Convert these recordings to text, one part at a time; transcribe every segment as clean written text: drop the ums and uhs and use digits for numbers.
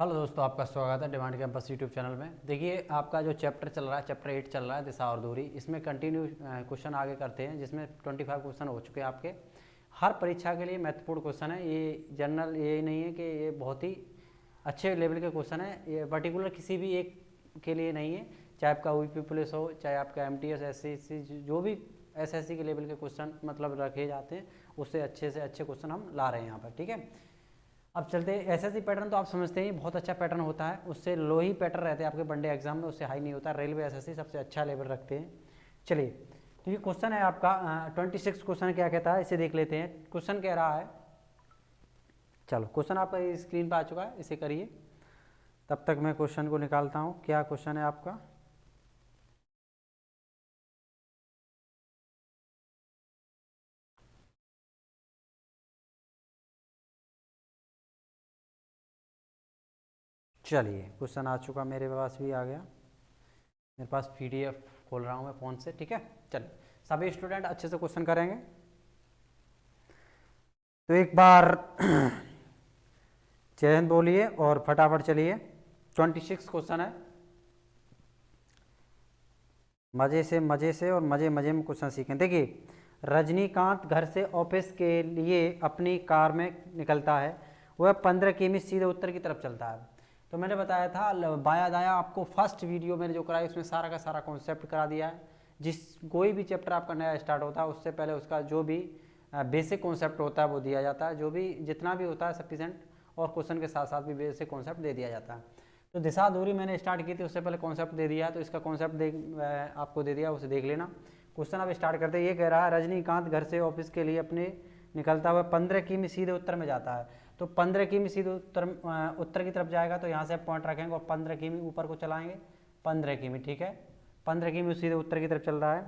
Hello दोस्तों, आपका स्वागत है डिमांड कैंपस यूट्यूब चैनल में। देखिए, आपका जो चैप्टर चल रहा है, चैप्टर 8 चल रहा है, दिशा और दूरी। इसमें कंटिन्यू क्वेश्चन आगे करते हैं, जिसमें 25 क्वेश्चन हो चुके हैं आपके। हर परीक्षा के लिए महत्वपूर्ण क्वेश्चन है ये। जनरल ये नहीं है कि ये बहुत ही अच्छे लेवल के क्वेश्चन है, ये पर्टिकुलर किसी भी एक के लिए नहीं है। चाहे आपका यूपी पुलिस हो, चाहे आपका MTS SSC, जो भी SSC के लेवल के क्वेश्चन मतलब रखे जाते हैं, उससे अच्छे से अच्छे क्वेश्चन हम ला रहे हैं यहाँ पर। ठीक है, अब चलते हैं। SSC पैटर्न तो आप समझते हैं, बहुत अच्छा पैटर्न होता है। उससे लो ही पैटर्न रहते हैं आपके वनडे एग्जाम में, उससे हाई नहीं होता। रेलवे SSC सबसे अच्छा लेवल रखते हैं। चलिए, तो ये क्वेश्चन है आपका 26 क्वेश्चन क्या कहता है, इसे देख लेते हैं। क्वेश्चन कह रहा है, चलो क्वेश्चन आपका स्क्रीन पर आ चुका है, इसे करिए। तब तक मैं क्वेश्चन को निकालता हूँ। क्या क्वेश्चन है आपका? चलिए, क्वेश्चन आ चुका, मेरे पास भी आ गया। मेरे पास PDF खोल रहा हूँ मैं फ़ोन से। ठीक है, चलिए सभी स्टूडेंट अच्छे से क्वेश्चन करेंगे। तो एक बार जय हिंद बोलिए और फटाफट चलिए। 26 क्वेश्चन है। मजे से और मजे मजे में क्वेश्चन सीखें। देखिए, रजनीकांत घर से ऑफिस के लिए अपनी कार में निकलता है। वह 15 किमी सीधे उत्तर की तरफ चलता है। तो मैंने बताया था बाया दाया, आपको फर्स्ट वीडियो मैंने जो कराई उसमें सारा का सारा कॉन्सेप्ट करा दिया है। जिस कोई भी चैप्टर आपका नया स्टार्ट होता है, उससे पहले उसका जो भी बेसिक कॉन्सेप्ट होता है वो दिया जाता है। जो भी जितना भी होता है सफिशेंट, और क्वेश्चन के साथ साथ भी बेसिक कॉन्सेप्ट दे दिया जाता है। तो दिशा दूरी मैंने स्टार्ट की थी, उससे पहले कॉन्सेप्ट दे दिया, तो इसका कॉन्सेप्ट आपको दे दिया, उसे देख लेना। क्वेश्चन अब स्टार्ट करते हैं। ये कह रहा है, रजनीकांत घर से ऑफिस के लिए अपने निकलता हुआ 15 किमी सीधे उत्तर में जाता है। तो 15 किमी सीधे उत्तर की तरफ जाएगा, तो यहाँ से पॉइंट रखेंगे और 15 किमी ऊपर को चलाएंगे। 15 किमी, ठीक है, 15 किमी सीधे उत्तर की तरफ चल रहा है।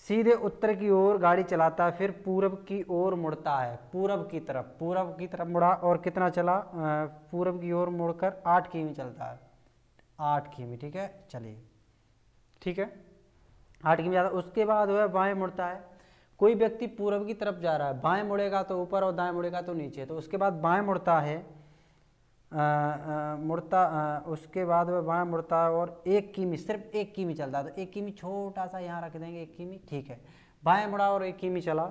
सीधे उत्तर की ओर गाड़ी चलाता है, फिर पूरब की ओर मुड़ता है। पूरब की तरफ मुड़ा और कितना चला? पूरब की ओर मुड़कर 8 किमी चलता है। 8 किमी, ठीक है, चलिए, ठीक है, 8 किमी जाता है। उसके बाद वह बाएं मुड़ता है। कोई व्यक्ति पूरब की तरफ जा रहा है, बाएं मुड़ेगा तो ऊपर और दाएं मुड़ेगा तो नीचे। तो उसके बाद बाएं मुड़ता है, उसके बाद वह बाएं मुड़ता है और 1 किमी, सिर्फ 1 किमी चलता है। तो 1 किमी छोटा सा यहाँ रख देंगे, 1 किमी, ठीक है। बाएं मुड़ा और 1 किमी चला।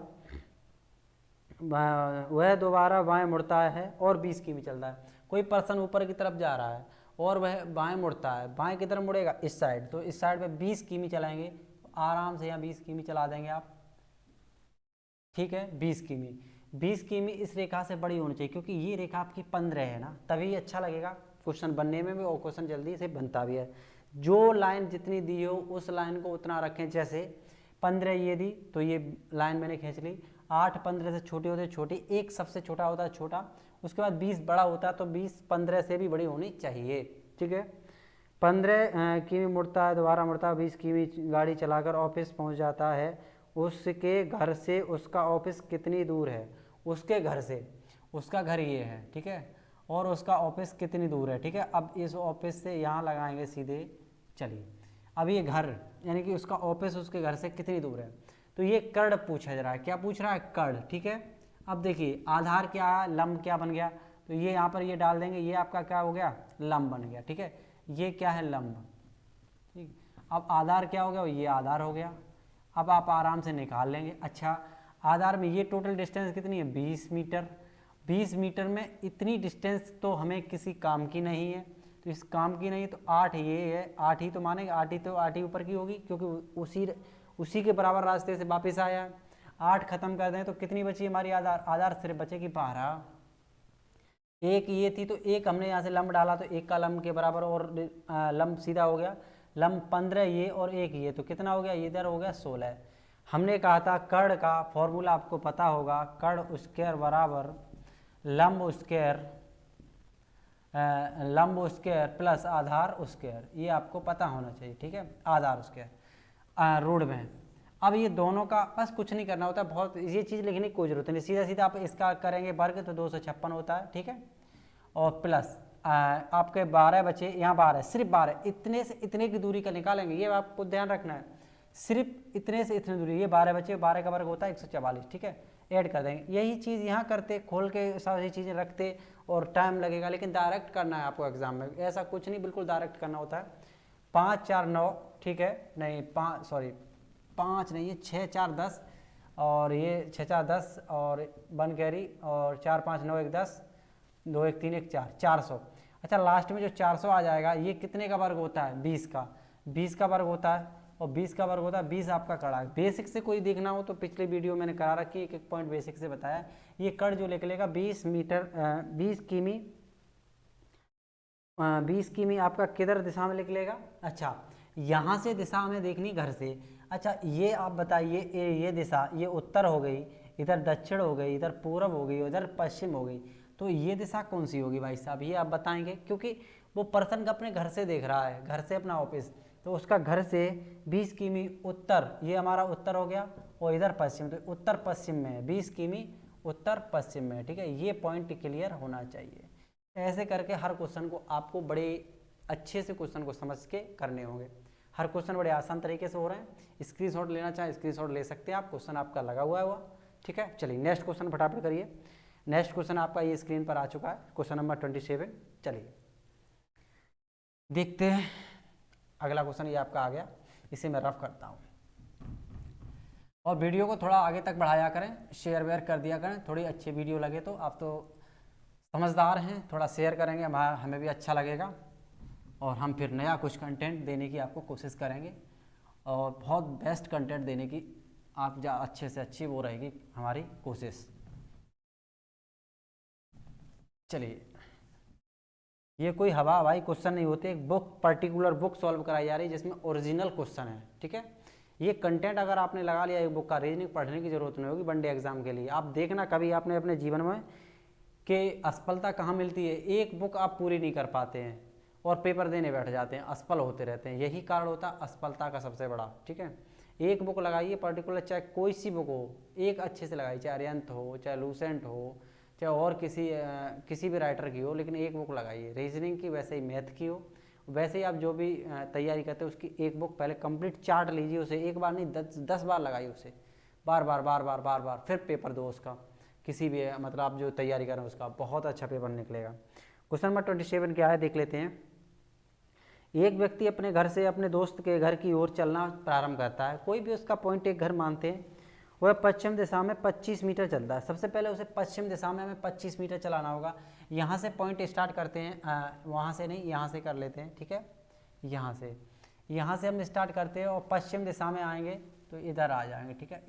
वह दोबारा बाएं मुड़ता है और 20 किमी चलता है। कोई पर्सन ऊपर की तरफ जा रहा है और वह बाएं मुड़ता है, बाएं की तरफ मुड़ेगा इस साइड, तो इस साइड पे 20 किमी चलाएंगे। आराम से यहाँ 20 किमी चला देंगे आप, ठीक है। 20 किमी, 20 किमी इस रेखा से बड़ी होनी चाहिए, क्योंकि ये रेखा आपकी 15 है ना, तभी अच्छा लगेगा क्वेश्चन बनने में भी, और क्वेश्चन जल्दी से बनता भी है। जो लाइन जितनी दी हो उस लाइन को उतना रखें। जैसे 15 ये दी, तो ये लाइन मैंने खींच ली। 8 15 से छोटी होती है छोटी, 1 सबसे छोटा होता है छोटा, उसके बाद 20 बड़ा होता है, तो 20 15 से भी बड़ी होनी चाहिए, ठीक है। 15 किमी मुड़ता है, दोबारा मुड़ता है, 20 किमी गाड़ी चलाकर ऑफिस पहुंच जाता है। उसके घर से उसका ऑफिस कितनी दूर है? उसके घर से, उसका घर ये है, ठीक है, और उसका ऑफिस कितनी दूर है, ठीक है। अब इस ऑफिस से यहाँ लगाएंगे सीधे। चलिए, अब ये घर यानी कि उसका ऑफिस उसके घर से कितनी दूर है, तो ये कर्ण पूछा जा रहा है। क्या पूछ रहा है? कर्ण, ठीक है। अब देखिए, आधार क्या है, लंब क्या बन गया, तो ये यहाँ पर ये डाल देंगे, ये आपका क्या हो गया? लंब बन गया, ठीक है। ये क्या है? लंब, ठीक। अब आधार क्या हो गया? ये आधार हो गया। अब आप आराम से निकाल लेंगे। अच्छा, आधार में ये टोटल डिस्टेंस कितनी है? 20 मीटर। 20 मीटर में इतनी डिस्टेंस तो हमें किसी काम की नहीं है, तो इस काम की नहीं, तो 8 ये है, 8 ही तो मानेंगे, 8 ही, तो 8 ही ऊपर की होगी, क्योंकि उसी के बराबर रास्ते से वापस आया। 8 खत्म कर दें तो कितनी बची हमारी? आधार सिर्फ बचेगी 12। एक ये थी, तो एक हमने यहाँ से लंब डाला, तो एक का लंब के बराबर, और लंब सीधा हो गया। लंब 15 ये और एक ये, तो कितना हो गया? ये इधर हो गया 16। हमने कहा था कर्ण का फॉर्मूला आपको पता होगा, कर्ण स्क्वायर बराबर लंब स्क्वायर प्लस आधार स्क्वायर, ये आपको पता होना चाहिए, ठीक है। आधार स्क्वायर रोड में। अब ये दोनों का बस कुछ नहीं करना होता, बहुत ये चीज़ लिखने की कोई जरूरत नहीं, सीधा सीधा आप इसका करेंगे वर्ग, तो 256 होता है, ठीक है। और प्लस आपके 12 बचे, यहाँ 12, सिर्फ 12, इतने से इतने की दूरी का निकालेंगे, ये आपको ध्यान रखना है। सिर्फ इतने से इतने दूरी, ये 12 बचे, 12 का वर्ग होता है 144, ठीक है। ऐड कर देंगे। यही चीज़ यहाँ करते, खोल के सारी चीज़ें रखते और टाइम लगेगा, लेकिन डायरेक्ट करना है आपको एग्जाम में, ऐसा कुछ नहीं, बिल्कुल डायरेक्ट करना होता है। 5 4 9, ठीक है, नहीं 5 नहीं, ये 6 4 10 और ये 6 4 10 और 1 कैरी और 4 5 9 1 10 2 1 3 1 4 400। अच्छा, लास्ट में जो 400 आ जाएगा, ये कितने का वर्ग होता है? 20 का वर्ग होता है, और 20 का वर्ग होता है 20 आपका कड़ा है। बेसिक से कोई देखना हो तो पिछले वीडियो मैंने करा रखी है, एक एक पॉइंट बेसिक से बताया। ये कड़ जो निकलेगा 20 किमी 20 किमी आपका किधर दिशा में निकलेगा? अच्छा, यहाँ से दिशा हमें देखनी घर से। अच्छा, ये आप बताइए, ये दिशा, ये उत्तर हो गई, इधर दक्षिण हो गई, इधर पूर्व हो गई, उधर पश्चिम हो गई, तो ये दिशा कौन सी होगी भाई साहब? ये आप बताएंगे, क्योंकि वो पर्सन अपने घर से देख रहा है, घर से अपना ऑफिस, तो उसका घर से 20 किमी उत्तर, ये हमारा उत्तर हो गया, और इधर पश्चिम, तो उत्तर पश्चिम में है, 20 किमी उत्तर पश्चिम में, ठीक है। ये पॉइंट क्लियर होना चाहिए। ऐसे करके हर क्वेश्चन को आपको बड़े अच्छे से क्वेश्चन को समझ के करने होंगे। हर क्वेश्चन बड़े आसान तरीके से हो रहे हैं। स्क्रीनशॉट लेना चाहे स्क्रीनशॉट ले सकते हैं आप, क्वेश्चन आपका लगा हुआ है वह, ठीक है। चलिए नेक्स्ट क्वेश्चन फटाफट करिए। नेक्स्ट क्वेश्चन आपका ये स्क्रीन पर आ चुका है, क्वेश्चन नंबर 27। चलिए देखते हैं अगला क्वेश्चन। ये आपका आ गया, इसे मैं रफ करता हूँ। और वीडियो को थोड़ा आगे तक बढ़ाया करें, शेयर वेयर कर दिया करें, थोड़ी अच्छी वीडियो लगे तो। आप तो समझदार हैं, थोड़ा शेयर करेंगे हमें भी अच्छा लगेगा, और हम फिर नया कुछ कंटेंट देने की आपको कोशिश करेंगे, और बहुत बेस्ट कंटेंट देने की आप अच्छे से अच्छी वो रहेगी हमारी कोशिश। चलिए, ये कोई हवा हवाई क्वेश्चन नहीं होते, एक बुक, पर्टिकुलर बुक सॉल्व कराई जा रही है जिसमें ओरिजिनल क्वेश्चन है, ठीक है। ये कंटेंट अगर आपने लगा लिया एक बुक का, रीजनिंग पढ़ने की जरूरत नहीं होगी वनडे एग्जाम के लिए। आप देखना कभी आपने अपने जीवन में कि असफलता कहाँ मिलती है, एक बुक आप पूरी नहीं कर पाते हैं और पेपर देने बैठ जाते हैं, असफल होते रहते हैं, यही कारण होता है असफलता का सबसे बड़ा, ठीक है। एक बुक लगाइए पर्टिकुलर, चाहे कोई सी बुक हो, एक अच्छे से लगाइए, चाहे अरिहंत हो, चाहे लूसेंट हो, चाहे और किसी भी राइटर की हो, लेकिन एक बुक लगाइए। रीजनिंग की, वैसे ही मैथ की हो, वैसे ही आप जो भी तैयारी करते हैं उसकी एक बुक पहले कंप्लीट चार्ट लीजिए, उसे एक बार नहीं 10 बार लगाइए उसे, बार बार, फिर पेपर दो उसका, किसी भी मतलब आप जो तैयारी करें उसका, बहुत अच्छा पेपर निकलेगा। क्वेश्चन नंबर 27 क्या है देख लेते हैं। एक व्यक्ति अपने घर से अपने दोस्त के घर की ओर चलना प्रारंभ करता है। कोई भी उसका पॉइंट एक घर मानते हैं, वह पश्चिम दिशा में 25 मीटर चलता है। सबसे पहले उसे पश्चिम दिशा में हमें 25 मीटर चलाना होगा। यहाँ से पॉइंट स्टार्ट करते हैं, वहाँ से नहीं, यहाँ से कर लेते हैं, ठीक है। यहाँ से हम स्टार्ट करते हैं और पश्चिम दिशा में आएंगे तो इधर आ जाएंगे, ठीक है,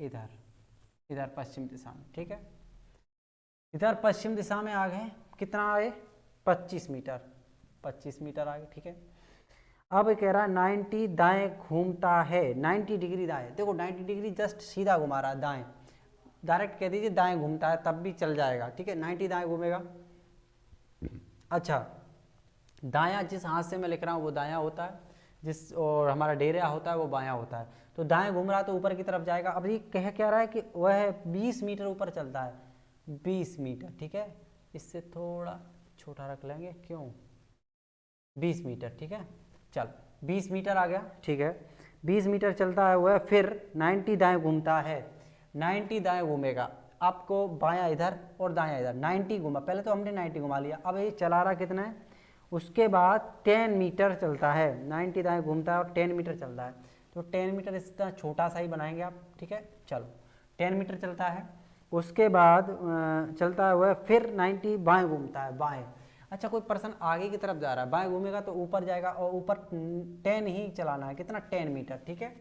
इधर पश्चिम दिशा में, ठीक है। इधर पश्चिम दिशा में आ गए, कितना आए? 25 मीटर आ गए, ठीक है। अब कह रहा है 90 दाएं घूमता है, 90 डिग्री दाएं। देखो 90 डिग्री जस्ट सीधा घुमा रहा है दाएं, डायरेक्ट कह दीजिए दाएं घूमता है तब भी चल जाएगा, ठीक है। 90 दाएं घूमेगा। अच्छा, दायां जिस हाथ से मैं लिख रहा हूँ वो दायां होता है, और हमारा डेरा होता है वो बायां होता है। तो दाएं घूम रहा है तो ऊपर की तरफ जाएगा। अब ये कह रहा है कि वह 20 मीटर ऊपर चलता है, 20 मीटर, ठीक है। इससे थोड़ा छोटा रख लेंगे, क्यों? 20 मीटर, ठीक है। चल 20 मीटर आ गया, ठीक है। 20 मीटर चलता है वह, फिर 90 दाएं घूमता है। 90 दाएं घूमेगा, आपको बायां इधर और दायां इधर, 90 घूमा। पहले तो हमने 90 घुमा लिया, अब ये चला रहा कितना है, उसके बाद 10 मीटर चलता है। 90 दाएं घूमता है और 10 मीटर चलता है, तो 10 मीटर इतना छोटा सा ही बनाएंगे आप, ठीक है। चलो 10 मीटर चलता है, उसके बाद चलता है वह, फिर 90 बाएं घूमता है, बाएं। अच्छा, कोई पर्सन आगे की तरफ जा रहा है, बाएं घूमेगा तो ऊपर जाएगा, और ऊपर 10 ही चलाना है, कितना? 10 मीटर, ठीक है।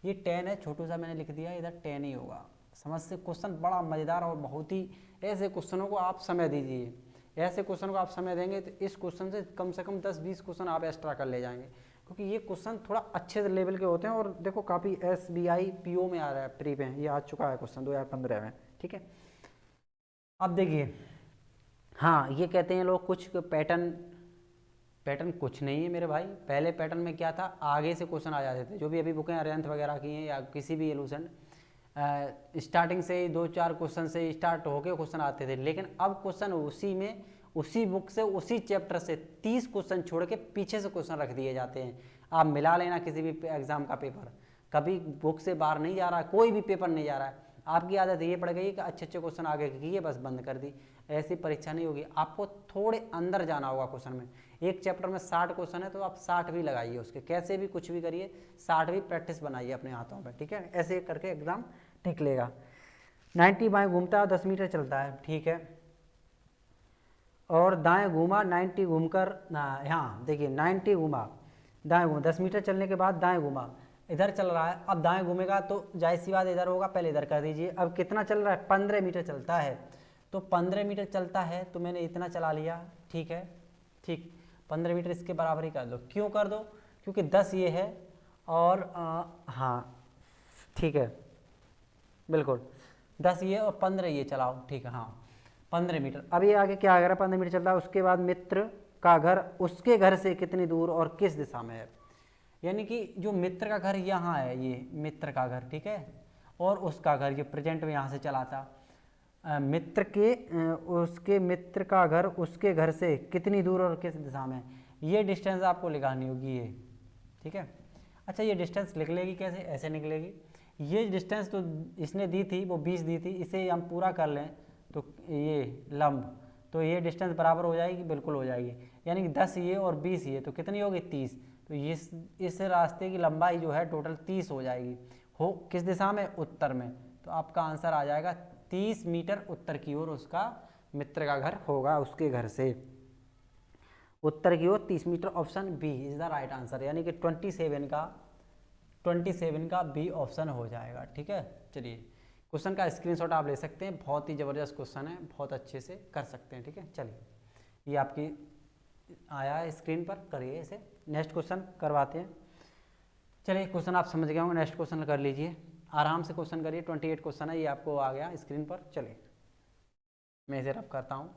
ये 10 है, छोटू सा मैंने लिख दिया, इधर 10 ही होगा। समझ से क्वेश्चन बड़ा मज़ेदार और बहुत ही, ऐसे क्वेश्चनों को आप समय दीजिए, ऐसे क्वेश्चन को आप समय देंगे तो इस क्वेश्चन से कम 10-20 क्वेश्चन आप एक्स्ट्रा कर ले जाएंगे, क्योंकि ये क्वेश्चन थोड़ा अच्छे लेवल के होते हैं। और देखो काफ़ी SBI PO में आ रहा है, प्री में ये आ चुका है क्वेश्चन 2015 में, ठीक है। अब देखिए, हाँ, ये कहते हैं लोग कुछ पैटर्न कुछ नहीं है मेरे भाई। पहले पैटर्न में क्या था, आगे से क्वेश्चन आ जाते थे, जो भी अभी बुकें अरिहंत वगैरह की हैं या किसी भी एलूसेंट, स्टार्टिंग से ही 2-4 क्वेश्चन से स्टार्ट होके क्वेश्चन आते थे। लेकिन अब क्वेश्चन उसी बुक से, उसी चैप्टर से 30 क्वेश्चन छोड़ के पीछे से क्वेश्चन रख दिए जाते हैं। आप मिला लेना किसी भी एग्जाम का पेपर, कभी बुक से बाहर नहीं जा रहा है, कोई भी पेपर नहीं जा रहा है। आपकी आदत ये पड़ गई कि अच्छे अच्छे क्वेश्चन आगे किए बस बंद कर दी, ऐसी परीक्षा नहीं होगी। आपको थोड़े अंदर जाना होगा क्वेश्चन में। एक चैप्टर में 60 क्वेश्चन है तो आप 60 भी लगाइए उसके, कैसे भी कुछ भी करिए, 60 भी प्रैक्टिस बनाइए अपने हाथों पे, ठीक है। ऐसे करके एग्जाम निकलेगा। 90 बाएँ घूमता है, 10 मीटर चलता है, ठीक है। और दाएं घूमा, 90 घूमकर, हाँ देखिए 90 घूमा, दाएं घूमा, 10 मीटर चलने के बाद दाएं घूमा, इधर चल रहा है, अब दाएं घूमेगा तो जाहिर सी बात इधर होगा, पहले इधर कर दीजिए। अब कितना चल रहा है, 15 मीटर चलता है, तो 15 मीटर चलता है तो मैंने इतना चला लिया, ठीक है, ठीक, 15 मीटर इसके बराबर ही कर दो। क्यों कर दो, क्योंकि 10 ये है और हाँ ठीक है, बिल्कुल 10 ये और 15 ये चलाओ, ठीक है, हाँ 15 मीटर। अब ये आगे क्या आ रहा है, 15 मीटर चल रहा है, उसके बाद मित्र का घर उसके घर से कितनी दूर और किस दिशा में है। यानी कि जो मित्र का घर यहाँ है, ये मित्र का घर, ठीक है, और उसका घर ये प्रेजेंट में यहाँ से चला था, उसके मित्र का घर उसके घर से कितनी दूर और किस दिशा में, ये डिस्टेंस आपको लिखानी होगी ये, ठीक है। अच्छा ये डिस्टेंस निकलेगी कैसे, ऐसे निकलेगी, ये डिस्टेंस तो इसने दी थी, वो 20 दी थी, इसे हम पूरा कर लें तो ये लंब, तो ये डिस्टेंस बराबर हो जाएगी, बिल्कुल हो जाएगी। यानी कि 10 ये और 20 ये, तो कितनी होगी 30, तो ये इस रास्ते की लंबाई जो है टोटल 30 हो जाएगी। हो किस दिशा में, उत्तर में, तो आपका आंसर आ जाएगा 30 मीटर उत्तर की ओर उसका मित्र का घर होगा, उसके घर से उत्तर की ओर 30 metre. Option B is the right answer, यानी कि 27 का बी ऑप्शन हो जाएगा, ठीक है। चलिए क्वेश्चन का स्क्रीनशॉट आप ले सकते हैं, बहुत ही ज़बरदस्त क्वेश्चन है, बहुत अच्छे से कर सकते हैं, ठीक है। चलिए ये आपकी आया है स्क्रीन पर, करिए इसे। नेक्स्ट क्वेश्चन करवाते हैं। चलिए क्वेश्चन आप समझ गए होंगे, नेक्स्ट क्वेश्चन कर लीजिए, आराम से क्वेश्चन करिए। 28 क्वेश्चन है, ये आपको आ गया स्क्रीन पर। चलिए मैं इसे रब करता हूँ।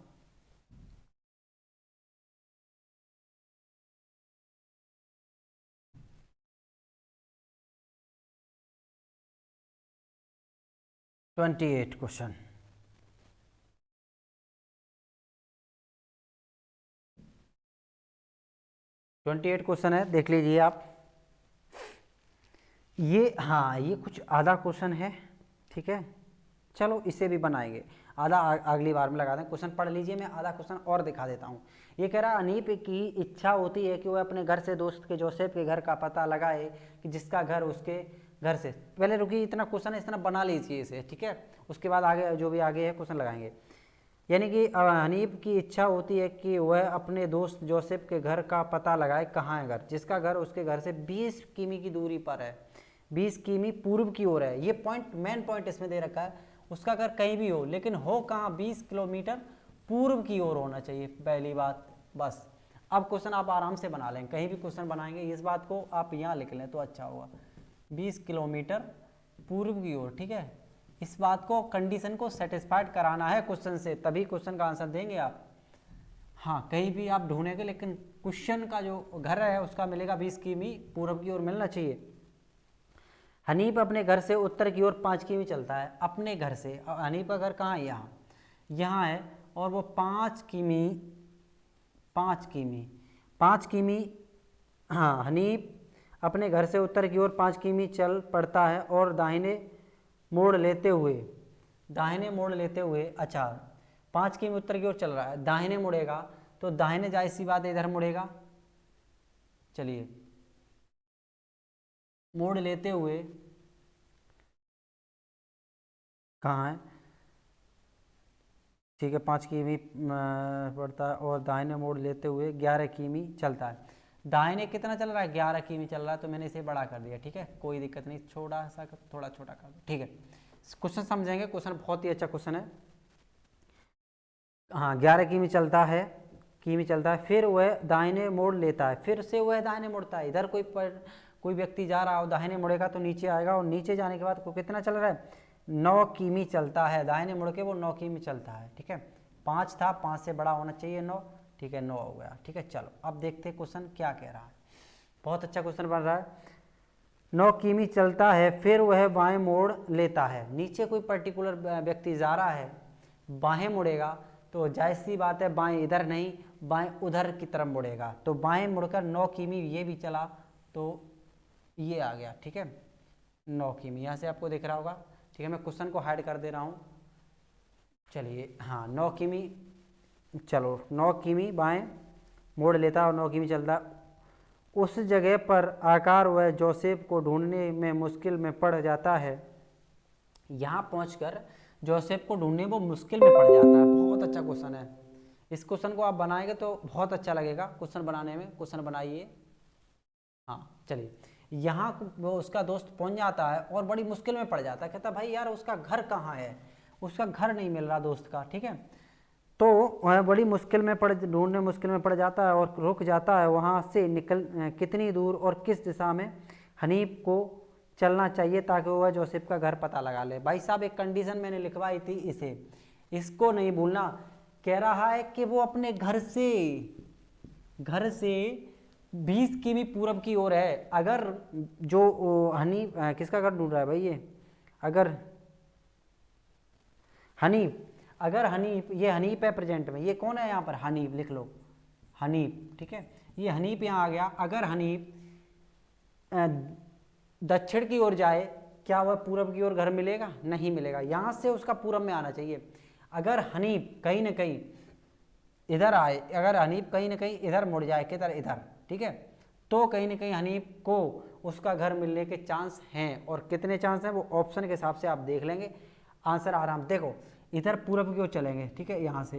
क्वेश्चन 28 क्वेश्चन है, देख लीजिए आप। ये हाँ ये कुछ आधा क्वेश्चन है, ठीक है, चलो इसे भी बनाएंगे, आधा अगली बार में लगा दें। क्वेश्चन पढ़ लीजिए, मैं आधा क्वेश्चन और दिखा देता हूँ। ये कह रहा है अनीप की इच्छा होती है कि वह अपने घर से दोस्त के जोसेफ के घर का पता लगाए कि जिसका घर उसके घर से, पहले रुकिए, इतना क्वेश्चन है, इतना बना लीजिए इसे, ठीक है, उसके बाद आगे जो भी आगे है क्वेश्चन लगाएंगे। यानी कि हनीफ की इच्छा होती है कि वह अपने दोस्त जोसेफ के घर का पता लगाए, कहाँ है घर, जिसका घर उसके घर से 20 किमी की दूरी पर है, 20 किमी पूर्व की ओर है। ये पॉइंट मेन पॉइंट इसमें दे रखा है, उसका घर कहीं भी हो लेकिन हो कहाँ, 20 किलोमीटर पूर्व की ओर होना चाहिए, पहली बात बस। अब क्वेश्चन आप आराम से बना लें, कहीं भी क्वेश्चन बनाएंगे इस बात को आप यहाँ लिख लें तो अच्छा होगा, 20 किलोमीटर पूर्व की ओर, ठीक है। इस बात को, कंडीशन को सेटिस्फाइड कराना है क्वेश्चन से, तभी क्वेश्चन का आंसर देंगे आप। हाँ कहीं भी आप ढूंढेंगे लेकिन क्वेश्चन का जो घर है उसका मिलेगा 20 किमी पूर्व की ओर मिलना चाहिए। हनीफ अपने घर से उत्तर की ओर 5 किमी चलता है, अपने घर से, हनीफ का घर कहाँ है, यहाँ है, और वो 5 किमी, हाँ हनीफ अपने घर से उत्तर की ओर 5 किमी चल पड़ता है और दाहिने मोड़ लेते हुए, अच्छा 5 किमी उत्तर की ओर चल रहा है, दाहिने मुड़ेगा, तो दाहिने जाहिर सी बात है इधर मुड़ेगा, चलिए मोड़ लेते हुए कहाँ है, ठीक है, 5 किमी पड़ता है और दाहिने मोड़ लेते हुए 11 किमी चलता है। दाहिने कितना चल रहा है, 11 किमी चल रहा है, तो मैंने इसे बड़ा कर दिया, ठीक है, कोई दिक्कत नहीं, थोड़ा छोटा कर दो, ठीक है। क्वेश्चन समझेंगे, क्वेश्चन बहुत ही अच्छा क्वेश्चन है। हाँ 11 किमी चलता है, फिर वह दाहिने मोड़ लेता है, फिर से वह दाहिने मुड़ता है, इधर कोई व्यक्ति जा रहा हो, दाहिने मुड़ेगा तो नीचे आएगा, और नीचे जाने के बाद को कितना चल रहा है, 9 किमी चलता है, दाहिने मुड़ के वो 9 किमी चलता है, ठीक है। 5 था, 5 से बड़ा होना चाहिए 9, ठीक है, 9 हो गया, ठीक है। चलो अब देखते हैं क्वेश्चन क्या कह रहा है, बहुत अच्छा क्वेश्चन बन रहा है। 9 किमी चलता है, फिर वह बाएं मोड़ लेता है, नीचे कोई पर्टिकुलर व्यक्ति जा रहा है, बाएं मुड़ेगा, तो जाहिर सी बात है बाएं इधर नहीं, बाएं उधर की तरफ मुड़ेगा, तो बाएं मुड़कर 9 किमी ये भी चला, तो ये आ गया, ठीक है, 9 किमी यहाँ से आपको दिख रहा होगा, ठीक है, मैं क्वेश्चन को हाइड कर दे रहा हूँ। चलिए हाँ 9 किमी, चलो 9 किमी बाएं मोड़ लेता है और 9 किमी चलता। उस जगह पर आकार वह जोसेफ को ढूंढने में मुश्किल में पड़ जाता है। यहाँ पहुंचकर जोसेफ को ढूंढने वो मुश्किल में पड़ जाता है। बहुत अच्छा क्वेश्चन है, इस क्वेश्चन को आप बनाएंगे तो बहुत अच्छा लगेगा क्वेश्चन बनाने में। क्वेश्चन बनाइए। हाँ चलिए, यहाँ वो उसका दोस्त पहुंच जाता है और बड़ी मुश्किल में पड़ जाता है। कहता भाई यार उसका घर कहाँ है, उसका घर नहीं मिल रहा दोस्त का। ठीक है, तो वह बड़ी मुश्किल में ढूंढने मुश्किल में पड़ जाता है और रुक जाता है। वहाँ से निकल कितनी दूर और किस दिशा में हनीफ को चलना चाहिए ताकि वह जोसेफ का घर पता लगा ले। भाई साहब एक कंडीशन मैंने लिखवाई थी, इसको नहीं भूलना। कह रहा है कि वो अपने घर से 20 किमी पूरब की ओर है। अगर जो हनीफ किसका घर ढूंढ रहा है भाई ये, अगर हनीफ ये हनीफ है प्रेजेंट में, ये कौन है यहाँ पर, हनीफ लिख लो, हनीफ। ठीक है, ये हनीफ यहाँ आ गया। अगर हनीफ दक्षिण की ओर जाए, क्या वह पूरब की ओर घर मिलेगा? नहीं मिलेगा। यहाँ से उसका पूरब में आना चाहिए। अगर हनीफ कहीं ना कहीं इधर आए, अगर हनीफ कहीं ना कहीं इधर मुड़ जाए, किधर, इधर, ठीक है, तो कहीं ना कहीं हनीफ को उसका घर मिलने के चांस हैं। और कितने चांस हैं वो ऑप्शन के हिसाब से आप देख लेंगे, आंसर आराम। देखो इधर पूरब की ओर चलेंगे, ठीक है, यहाँ से,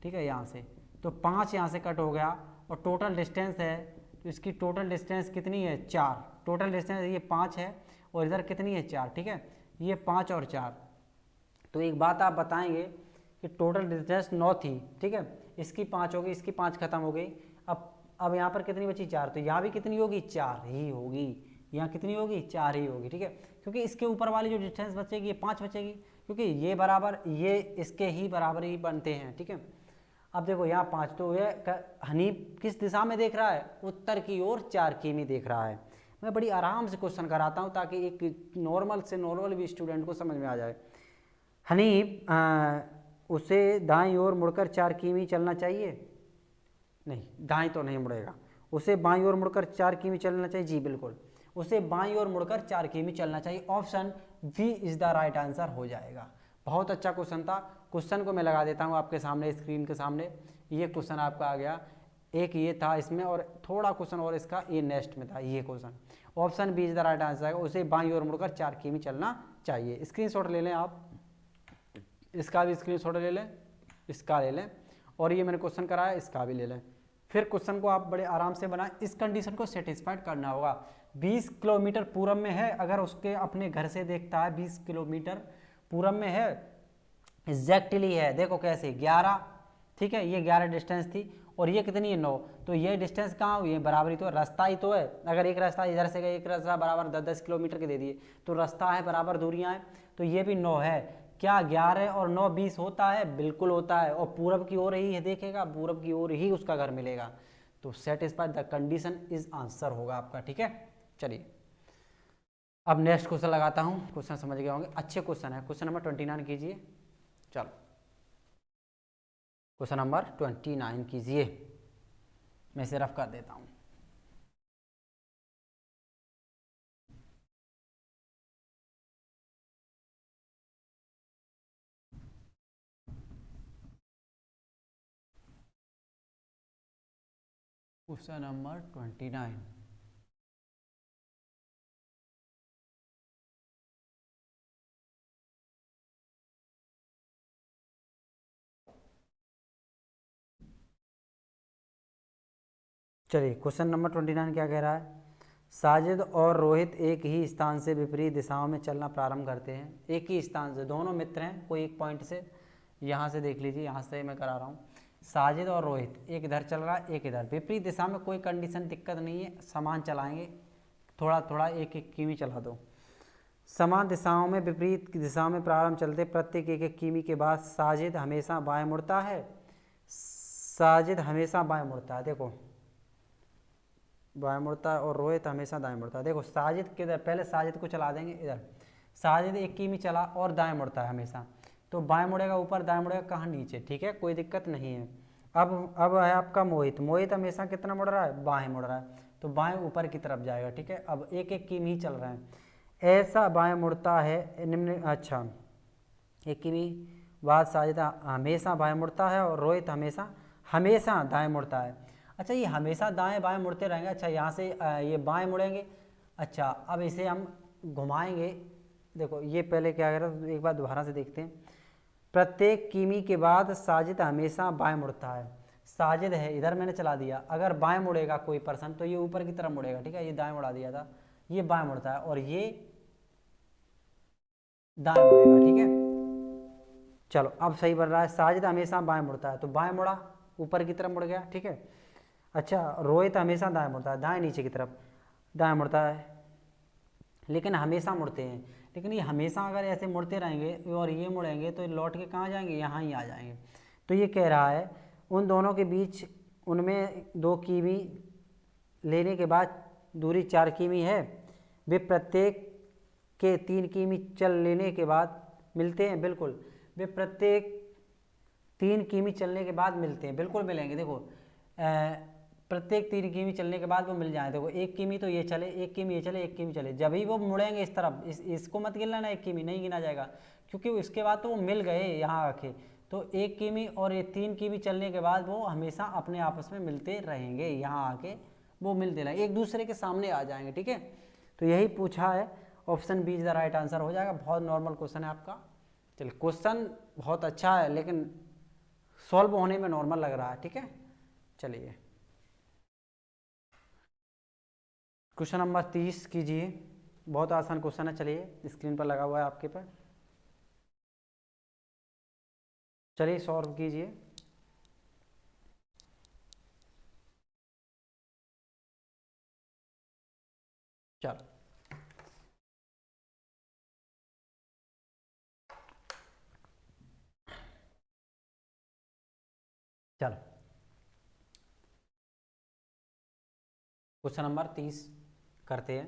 ठीक है, यहाँ से, तो 5 यहाँ से कट हो गया और टोटल डिस्टेंस है, तो इसकी टोटल डिस्टेंस कितनी है, 4। टोटल डिस्टेंस ये 5 है और इधर कितनी है, 4। ठीक है, ये 5 और 4। तो एक बात आप बताएंगे कि टोटल डिस्टेंस 9 थी, ठीक है, इसकी 5 हो गई, इसकी 5 खत्म हो गई। अब यहाँ पर कितनी बची, 4। तो यहाँ भी कितनी होगी, 4 ही होगी। यहाँ कितनी होगी, 4 ही होगी। ठीक है, क्योंकि इसके ऊपर वाली जो डिस्टेंस बचेगी ये 5 बचेगी, क्योंकि ये बराबर ये इसके ही बराबर ही बनते हैं। ठीक है, अब देखो यहाँ 5, तो ये हनीफ किस दिशा में देख रहा है, उत्तर की ओर 4 किमी देख रहा है। मैं बड़ी आराम से क्वेश्चन कराता हूँ ताकि एक नॉर्मल से नॉर्मल भी स्टूडेंट को समझ में आ जाए। हनीफ उसे दाईं ओर मुड़कर 4 किमी चलना चाहिए। नहीं, दाईं तो नहीं मुड़ेगा, उसे बाईं ओर मुड़कर 4 किमी चलना चाहिए। जी बिल्कुल, उसे बाईं ओर मुड़कर 4 किमी चलना चाहिए। Option B is the right answer हो जाएगा। बहुत अच्छा क्वेश्चन था। क्वेश्चन को मैं लगा देता हूँ आपके सामने, स्क्रीन के सामने। ये क्वेश्चन आपका आ गया, एक ये था इसमें और थोड़ा क्वेश्चन और इसका ये नेक्स्ट में था ये question. Option B is the right answer है, उसे बाईं ओर मुड़कर 4 किमी चलना चाहिए। स्क्रीनशॉट ले लें आप, इसका भी स्क्रीनशॉट ले लें, इसका ले लें, और ये मैंने क्वेश्चन कराया इसका भी ले लें। फिर क्वेश्चन को आप बड़े आराम से बनाएं। इस कंडीशन को सेटिस्फाइड करना होगा। 20 किलोमीटर पूरब में है, अगर उसके अपने घर से देखता है 20 किलोमीटर पूरब में है, एग्जैक्टली है। देखो कैसे, 11, ठीक है, ये 11 डिस्टेंस थी और ये कितनी है, 9। तो ये डिस्टेंस कहाँ हुई है, बराबरी तो है, रास्ता ही तो है। अगर एक रास्ता इधर से गए, एक रास्ता बराबर 10-10 किलोमीटर के दे दिए, तो रास्ता है, बराबर दूरियाँ हैं, तो ये भी 9 है। क्या 11 और 9 20 होता है? बिल्कुल होता है। और पूरब की ओर ही देखेगा, पूरब की ओर ही उसका घर मिलेगा। तो satisfied the condition is answer होगा आपका। ठीक है, चलिए अब नेक्स्ट क्वेश्चन लगाता हूँ। क्वेश्चन समझ गए होंगे, अच्छे क्वेश्चन है। क्वेश्चन नंबर 29 कीजिए। चलो क्वेश्चन नंबर 29 कीजिए, मैं इसे रफ कर देता हूँ। क्वेश्चन नंबर 29, चलिए क्वेश्चन नंबर 29 क्या कह रहा है। साजिद और रोहित एक ही स्थान से विपरीत दिशाओं में चलना प्रारंभ करते हैं। एक ही स्थान से, दोनों मित्र हैं, कोई एक पॉइंट से, यहाँ से देख लीजिए, यहाँ से मैं करा रहा हूँ। साजिद और रोहित, एक इधर चल रहा है, एक इधर, विपरीत दिशा में, कोई कंडीशन दिक्कत नहीं है, समान चलाएंगे, थोड़ा थोड़ा 1-1 किमी चला दो। समान दिशाओं में विपरीत दिशा में प्रारंभ चलते प्रत्येक 1-1 किमी के बाद साजिद हमेशा बाएं मुड़ता है। साजिद हमेशा बाएं मुड़ता है, देखो बाएं मुड़ता है, और रोहित हमेशा दाएं मुड़ता है। देखो साजिद किधर, पहले साजिद को चला देंगे इधर। साजिद 1 किमी चला और दाएं मुड़ता है हमेशा, तो बाएं मुड़ेगा ऊपर, दाएं मुड़ेगा कहाँ, नीचे। ठीक है, कोई दिक्कत नहीं है। अब है आपका मोहित। मोहित हमेशा कितना मुड़ रहा है, बाएं मुड़ रहा है, तो बाएं ऊपर की तरफ जाएगा। ठीक है, अब 1-1 किमी ही चल रहे हैं। ऐसा बाएं मुड़ता है निम्न, अच्छा, एक की भी बात साजिद हमेशा बाएं मुड़ता है और रोहित हमेशा हमेशा दाएं मुड़ता है। अच्छा, ये हमेशा दाएं बाएं मुड़ते रहेंगे। अच्छा, यहाँ से ये बाएं मुड़ेंगे। अच्छा, अब इसे हम घुमाएंगे। देखो ये पहले क्या करें, तो एक बार दोबारा से देखते हैं। प्रत्येक किमी के बाद साजिद हमेशा बाएं मुड़ता है। साजिद है इधर, मैंने चला दिया, अगर बाएं मुड़ेगा कोई पर्सन तो ये ऊपर की तरफ मुड़ेगा, ठीक है। ये दाएं मुड़ा दिया था, ये बाएं मुड़ता है और ये दाएं मुड़ेगा, ठीक है। चलो अब सही बन रहा है। साजिद हमेशा बाएं मुड़ता है, तो बाएं मुड़ा, ऊपर की तरफ मुड़ गया, ठीक है। अच्छा, रोहित हमेशा दाएं मुड़ता है, दाएं नीचे की तरफ दाएं मुड़ता है, लेकिन हमेशा मुड़ते हैं। लेकिन ये हमेशा अगर ऐसे मुड़ते रहेंगे और ये मुड़ेंगे तो लौट के कहाँ जाएंगे, यहाँ ही आ जाएंगे। तो ये कह रहा है उन दोनों के बीच उनमें 2 किमी लेने के बाद दूरी 4 किमी है। वे प्रत्येक के 3 किमी चल लेने के बाद मिलते हैं। बिल्कुल, वे प्रत्येक 3 किमी चलने के बाद मिलते हैं, बिल्कुल मिलेंगे। देखो प्रत्येक 3 किमी चलने के बाद वो मिल जाए। देखो 1 किमी तो ये चले, 1 किमी ये चले, 1 किमी चले, जब ही वो मुड़ेंगे इस तरफ, इसको मत गिनना ना, 1 किमी नहीं गिना जाएगा, क्योंकि इसके बाद तो वो मिल गए यहाँ आके। तो 1 किमी और ये 3 किमी चलने के बाद वो हमेशा अपने आपस में मिलते रहेंगे, यहाँ आके वो मिलते रहेंगे, एक दूसरे के सामने आ जाएंगे, ठीक है। तो यही पूछा है, option B is the right answer हो जाएगा। बहुत नॉर्मल क्वेश्चन है आपका। चलिए, क्वेश्चन बहुत अच्छा है लेकिन सॉल्व होने में नॉर्मल लग रहा है, ठीक है। चलिए क्वेश्चन नंबर 30 कीजिए। बहुत आसान क्वेश्चन है, चलिए स्क्रीन पर लगा हुआ है आपके पर, चलिए सॉल्व कीजिए। चलो चलो क्वेश्चन नंबर 30 करते हैं।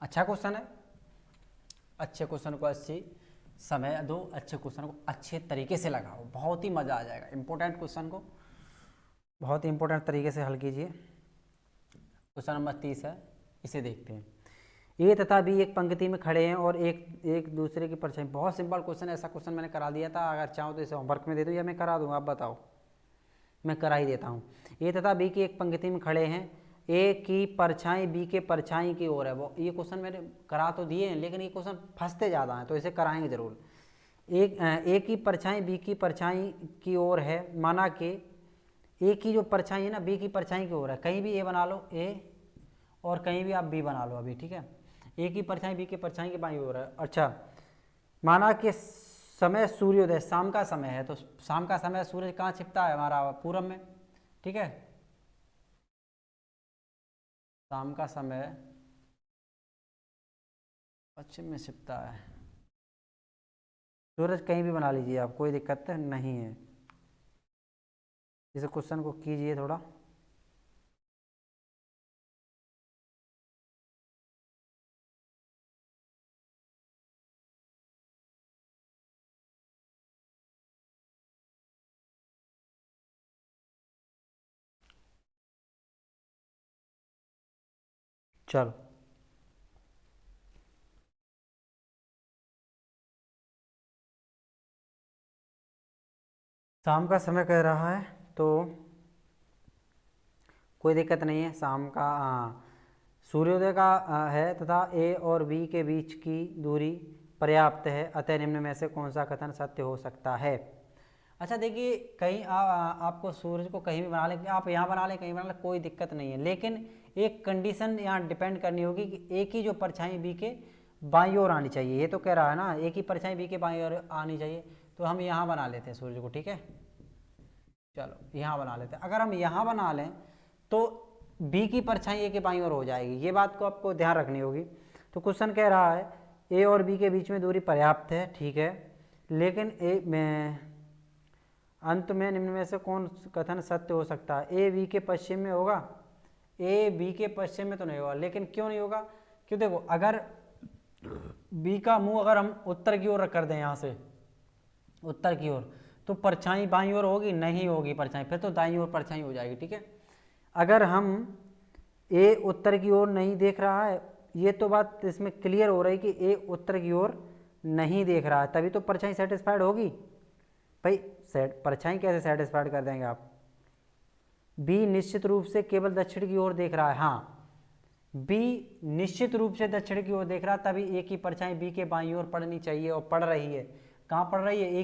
अच्छा क्वेश्चन है, अच्छे क्वेश्चन को अच्छी समय दो, अच्छे क्वेश्चन को अच्छे तरीके से लगाओ, बहुत ही मज़ा आ जाएगा। इंपॉर्टेंट क्वेश्चन को बहुत ही इंपॉर्टेंट तरीके से हल कीजिए। क्वेश्चन नंबर 30 है, इसे देखते हैं। ए तथा बी एक पंक्ति में खड़े हैं और एक दूसरे की परछाई। बहुत सिंपल क्वेश्चन है, ऐसा क्वेश्चन मैंने करा दिया था। अगर चाहो तो इसे होमवर्क में दे दो या मैं करा दूँ, आप बताओ। मैं करा ही देता हूँ। ए तथा बी की एक पंक्ति में खड़े हैं, ए की परछाई बी के परछाई की ओर है। वो ये क्वेश्चन मैंने करा तो दिए हैं, लेकिन ये क्वेश्चन फंसते ज़्यादा हैं, तो इसे कराएंगे जरूर। ए की परछाई बी की परछाई की ओर है, माना कि ए की जो परछाई है ना बी की परछाई की ओर है। कहीं भी ए बना लो, ए, और कहीं भी आप बी बना लो अभी, ठीक है। ए की परछाई बी के परछाई के बाईं ओर है। अच्छा, माना कि समय सूर्योदय, शाम का समय है, तो शाम का समय सूरज कहाँ छिपता है, हमारा पूरब में, ठीक है। शाम का समय पश्चिम में छिपता है। सूरज कहीं भी बना लीजिए आप, कोई दिक्कत नहीं है। इस क्वेश्चन को कीजिए थोड़ा। चलो शाम का समय कह रहा है तो कोई दिक्कत नहीं है। शाम का सूर्योदय का है तथा ए और बी के बीच की दूरी पर्याप्त है, अतः निम्न में से कौन सा कथन सत्य हो सकता है। अच्छा देखिए, कहीं आपको सूरज को कहीं भी बना लें, आप यहाँ बना लें, कहीं बना लें, कोई दिक्कत नहीं है, लेकिन एक कंडीशन यहाँ डिपेंड करनी होगी कि ए की जो परछाई बी के बाईं ओर आनी चाहिए। ये तो कह रहा है ना ए की परछाई बी के बाईं ओर आनी चाहिए, तो हम यहाँ बना लेते हैं सूरज को, ठीक है। चलो यहाँ बना लेते हैं। अगर हम यहाँ बना लें तो बी की परछाई ए के बाईं ओर हो जाएगी, ये बात को आपको ध्यान रखनी होगी। तो क्वेश्चन कह रहा है ए और बी के बीच में दूरी पर्याप्त है, ठीक है, लेकिन ए में अंत में निम्न में से कौन कथन सत्य हो सकता है। ए बी के पश्चिम में होगा, ए बी के पश्चिम में तो नहीं होगा। लेकिन क्यों नहीं होगा, क्यों, देखो अगर बी का मुंह अगर हम उत्तर की ओर कर दें, यहाँ से उत्तर की ओर, तो परछाई बाईं ओर होगी, नहीं होगी परछाई, फिर तो दाईं ओर परछाई हो जाएगी, ठीक है। अगर हम ए उत्तर की ओर नहीं देख रहा है, ये तो बात इसमें क्लियर हो रही कि ए उत्तर की ओर नहीं देख रहा है, तभी तो परछाई सेटिस्फाइड होगी भाई। परछाई कैसे सेटिस्फाइड कर देंगे आप। बी निश्चित रूप से केवल दक्षिण की ओर देख रहा है, हाँ बी निश्चित रूप से दक्षिण की ओर देख रहा है, तभी ए की परछाई बी के बाईं ओर पड़नी चाहिए और पड़ रही है। कहाँ पड़ रही है,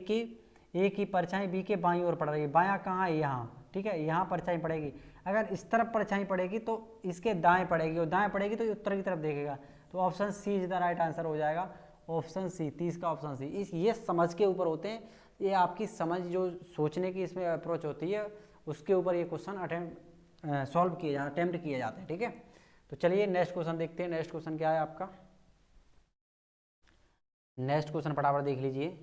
ए की परछाई बी के बाईं ओर पड़ रही है। बायां कहाँ है, यहाँ, ठीक है, यहाँ परछाई पड़ेगी। अगर इस तरफ परछाई पड़ेगी तो इसके दाएं पड़ेगी, और दाएं पड़ेगी तो उत्तर की तरफ देखेगा। तो option C is the right answer हो जाएगा, ऑप्शन सी, 30 का ऑप्शन सी। ये समझ के ऊपर होते हैं, ये आपकी समझ जो सोचने की इसमें अप्रोच होती है उसके ऊपर ये क्वेश्चन अटेम्प्ट किए जाते हैं, ठीक है। तो चलिए नेक्स्ट क्वेश्चन देखते हैं। नेक्स्ट क्वेश्चन क्या है आपका, नेक्स्ट क्वेश्चन फटाफट देख लीजिए।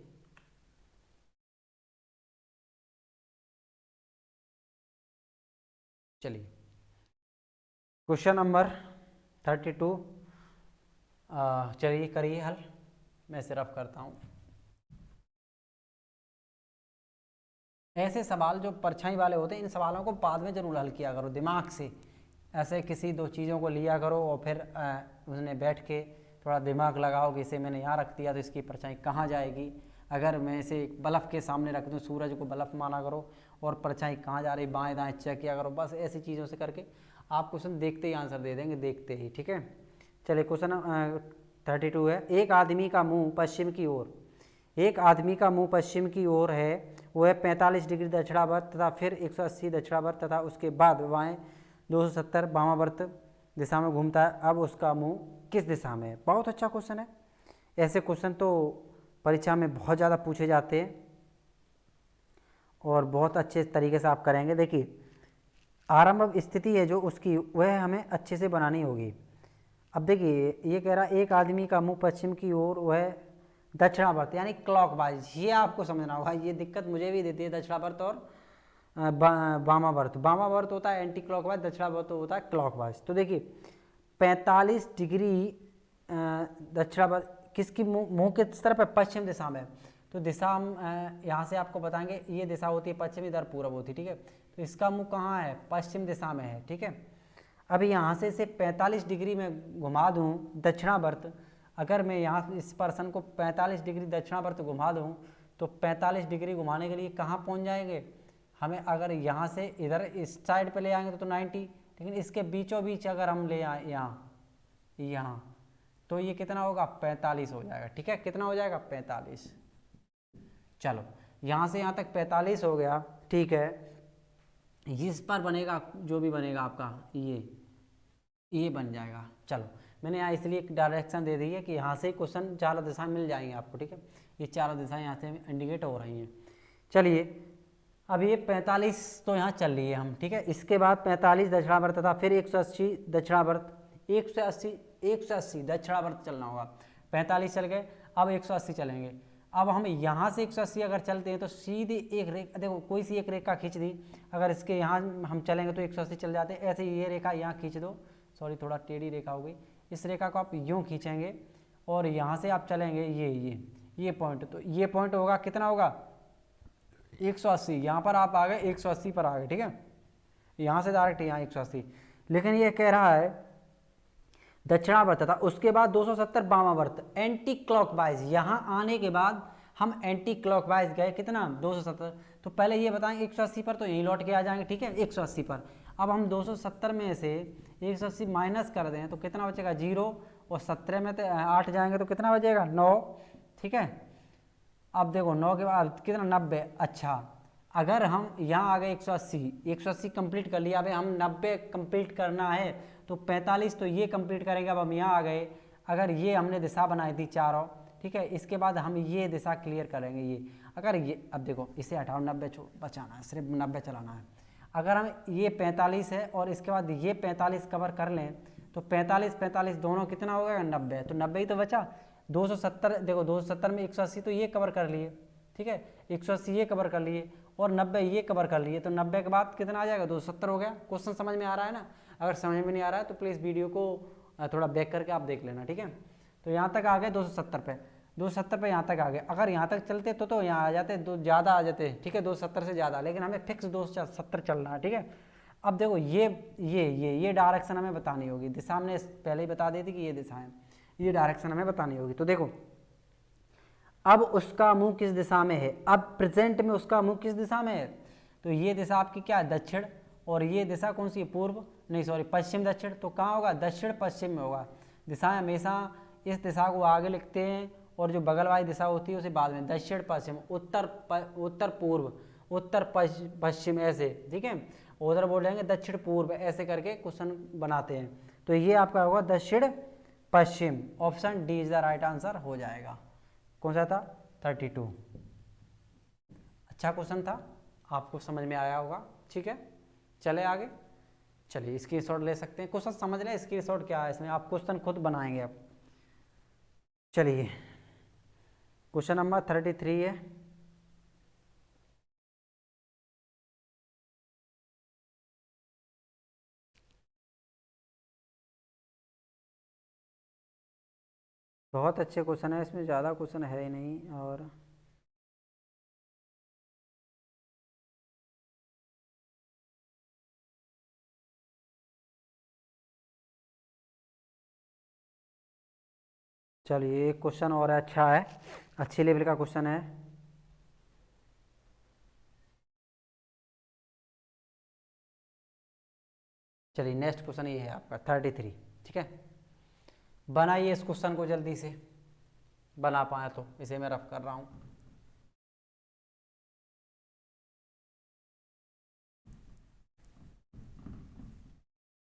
चलिए क्वेश्चन नंबर 32, चलिए करिए हल, मैं सिर्फ करता हूँ। ऐसे सवाल जो परछाई वाले होते हैं, इन सवालों को बाद में जरूर हल किया करो दिमाग से। ऐसे किसी दो चीज़ों को लिया करो और फिर उसने बैठ के थोड़ा दिमाग लगाओ कि इसे मैंने यहाँ रख दिया तो इसकी परछाई कहाँ जाएगी। अगर मैं इसे बल्ब के सामने रख दूँ, सूरज को बल्ब माना करो और परछाई कहाँ जा रही, बाएं दाएं चेक किया करो। बस ऐसी चीज़ों से करके आप क्वेश्चन देखते ही आंसर दे देंगे, देखते ही, ठीक है। चलिए क्वेश्चन 32 है। एक आदमी का मुँह पश्चिम की ओर, एक आदमी का मुँह पश्चिम की ओर है, वह 45 डिग्री दक्षिणावर्त तथा फिर 180 दक्षिणावर्त तथा उसके बाद बाएं 270 वामावर्त दिशा में घूमता है। अब उसका मुंह किस दिशा में है। बहुत अच्छा क्वेश्चन है। ऐसे क्वेश्चन तो परीक्षा में बहुत ज़्यादा पूछे जाते हैं और बहुत अच्छे तरीके से आप करेंगे। देखिए आरंभ स्थिति है जो उसकी, वह हमें अच्छे से बनानी होगी। अब देखिए ये कह रहा है एक आदमी का मुंह पश्चिम की ओर, वह दक्षिणावर्त यानी क्लॉकवाइज। ये आपको समझना होगा, ये दिक्कत मुझे भी देती है। दक्षिणावर्त और वामावर्त, वामावर्त होता है एंटी क्लॉकवाइज, दक्षिणावर्त होता है क्लॉकवाइज। तो देखिए 45 डिग्री दक्षिणावर्त किसकी मुंह किस तरफ है, पश्चिम दिशा में। तो दिशा हम यहाँ से आपको बताएंगे, ये दिशा होती है पश्चिम, इधर पूरब होती है, ठीक है। तो इसका मुंह कहाँ है, पश्चिम दिशा में है, ठीक है। अब यहाँ से इसे 45 डिग्री में घुमा दूँ दक्षिणावर्त। अगर मैं यहाँ इस पर्सन को 45 डिग्री दक्षिणावर्त घुमा दूँ तो 45 डिग्री घुमाने के लिए कहाँ पहुँच जाएंगे हमें। अगर यहाँ से इधर इस साइड पे ले आएंगे तो 90, लेकिन इसके बीचों बीच अगर हम ले आए यहाँ तो ये कितना होगा, 45 हो जाएगा, ठीक है। कितना हो जाएगा, 45। चलो यहाँ से यहाँ तक 45 हो गया, ठीक है। इस पर बनेगा जो भी बनेगा आपका, ये बन जाएगा। चलो मैंने यहाँ इसलिए एक डायरेक्शन दे दी है कि यहाँ से क्वेश्चन चारों दिशाएं मिल जाएंगे आपको, ठीक है। ये चारों दिशाएं यहाँ से इंडिकेट हो रही हैं। चलिए अब ये 45 तो यहाँ चल रही है हम, ठीक है। इसके बाद 45 दक्षिणावर्त तथा फिर 180 दक्षिणावर्त, 180 दक्षिणावर्त चलना होगा। 45 चल गए, अब 180 चलेंगे। अब हम यहाँ से 180 अगर चलते हैं तो सीधी एक रेखा, देखो कोई सी एक रेखा खींच दी, अगर इसके यहाँ हम चलेंगे तो 180 चल जाते हैं। ऐसे ये रेखा यहाँ खींच दो, सॉरी थोड़ा टेढ़ी रेखा हो गई। इस रेखा को आप यूँ खींचेंगे और यहाँ से आप चलेंगे ये पॉइंट, तो ये पॉइंट होगा कितना होगा, 180। यहाँ पर आप आ गए 180 पर आ गए, ठीक है। यहाँ से डायरेक्ट यहाँ 180, लेकिन ये कह रहा है दक्षिणावर्त था, उसके बाद 270 वामावर्त एंटी क्लॉकवाइज। यहाँ आने के बाद हम एंटी क्लॉकवाइज गए कितना, 270। तो पहले ये बताएं 180 पर, तो यहीं लौट के आ जाएंगे, ठीक है, 180 पर। अब हम 270 में से 180 माइनस कर दें तो कितना बचेगा, 0, और 17 में तो 8 जाएंगे तो कितना बचेगा, 9, ठीक है। अब देखो 9 के बाद कितना, 90। अच्छा अगर हम यहाँ आ गए 180 कंप्लीट कर लिया, अब हम 90 कंप्लीट करना है तो 45 तो ये कंप्लीट करेंगे। अब हम यहाँ आ गए, अगर ये हमने दिशा बनाई थी चारों, ठीक है, इसके बाद हम ये दिशा क्लियर करेंगे। ये अगर ये, अब देखो इसे हटाओ, 90 बचाना है, सिर्फ 90 चलाना है। अगर हम ये 45 है और इसके बाद ये 45 कवर कर लें तो 45 दोनों कितना हो गया, 90। तो 90 ही तो बचा। 270 देखो, 270 में 180 तो ये कवर कर लिए, ठीक है, 180 ये कवर कर लिए और 90 ये कवर कर लिए। तो 90 के बाद कितना आ जाएगा, 270 हो गया। क्वेश्चन समझ में आ रहा है ना। अगर समझ में नहीं आ रहा है तो प्लीज़ वीडियो को थोड़ा बैक करके आप देख लेना, ठीक है। तो यहाँ तक आ गए 270 पे, 270 पे यहाँ तक आ गए। अगर यहाँ तक चलते तो यहाँ आ जाते, ज़्यादा आ जाते, ठीक है, 270 से ज़्यादा, लेकिन हमें फिक्स 270 चलना है, ठीक है। अब देखो ये डायरेक्शन हमें बतानी होगी, दिशा हमने पहले ही बता दी थी कि ये दिशा है, ये डायरेक्शन हमें बतानी होगी। तो देखो अब उसका मुंह किस दिशा में है, अब प्रेजेंट में उसका मुंह किस दिशा में है, तो ये दिशा आपकी क्या है, दक्षिण, और ये दिशा कौन सी है, पूर्व, नहीं सॉरी पश्चिम दक्षिण, तो कहाँ होगा, दक्षिण पश्चिम में होगा। दिशाएं हमेशा इस दिशा को आगे लिखते हैं और जो बगल वाली दिशा होती है उसे बाद में, दक्षिण पश्चिम, उत्तर पूर्व, उत्तर पश्चिम, ऐसे, ठीक है, उधर बोल जाएंगे दक्षिण पूर्व, ऐसे करके क्वेश्चन बनाते हैं। तो ये आपका होगा दक्षिण पश्चिम, option D is the right answer हो जाएगा। कौन सा था, 32। अच्छा क्वेश्चन था, आपको समझ में आया होगा, ठीक है। चले आगे, चलिए स्क्रीनशॉट ले सकते हैं, क्वेश्चन समझ लें, स्क्रीनशॉट क्या है इसमें, आप क्वेश्चन खुद बनाएंगे अब। चलिए क्वेश्चन नंबर 33 है, बहुत अच्छे क्वेश्चन है, इसमें ज़्यादा क्वेश्चन है ही नहीं। और चलिए एक क्वेश्चन और अच्छा है, अच्छे लेवल का क्वेश्चन है। चलिए नेक्स्ट क्वेश्चन ये है आपका 33, ठीक है। बनाइए इस क्वेश्चन को जल्दी से, बना पाए तो, इसे मैं रफ कर रहा हूँ।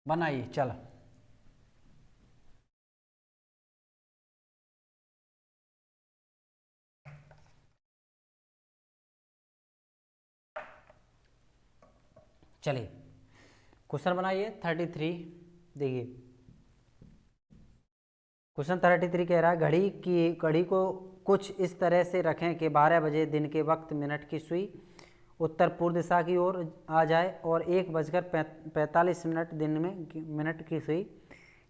बनाइए चलो। चलिए क्वेश्चन बनाइए 33, देखिए क्वेश्चन 33 कह रहा है, घड़ी को कुछ इस तरह से रखें कि 12 बजे दिन के वक्त मिनट की सुई उत्तर पूर्व दिशा की ओर आ जाए और 1:45 दिन में मिनट की सुई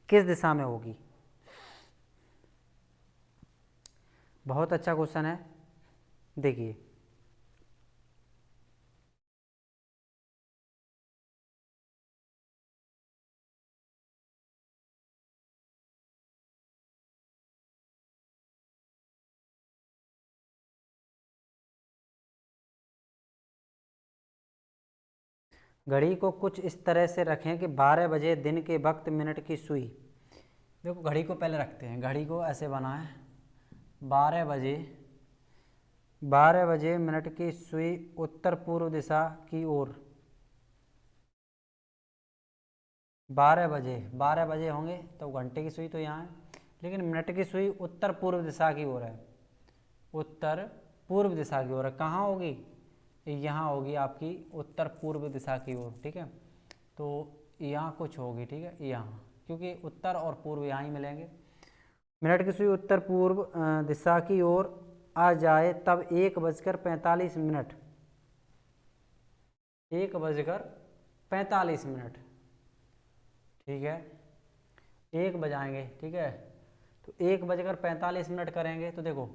किस दिशा में होगी। बहुत अच्छा क्वेश्चन है, देखिए घड़ी को कुछ इस तरह से रखें कि 12 बजे दिन के वक्त मिनट की सुई, देखो घड़ी को पहले रखते हैं, घड़ी को ऐसे बनाएं, 12 बजे मिनट की सुई उत्तर पूर्व दिशा की ओर, 12 बजे होंगे तो घंटे की सुई तो यहाँ है, लेकिन मिनट की सुई उत्तर पूर्व दिशा की ओर है, उत्तर पूर्व दिशा की ओर है, कहाँ होगी, यहाँ होगी आपकी उत्तर पूर्व दिशा की ओर, ठीक है। तो यहाँ कुछ होगी, ठीक है, यहाँ, क्योंकि उत्तर और पूर्व यहाँ ही मिलेंगे। मिनट की सुई उत्तर पूर्व दिशा की ओर आ जाए तब 1:45, 1:45, ठीक है, 1 बजाएंगे, ठीक है। तो 1:45 करेंगे तो देखो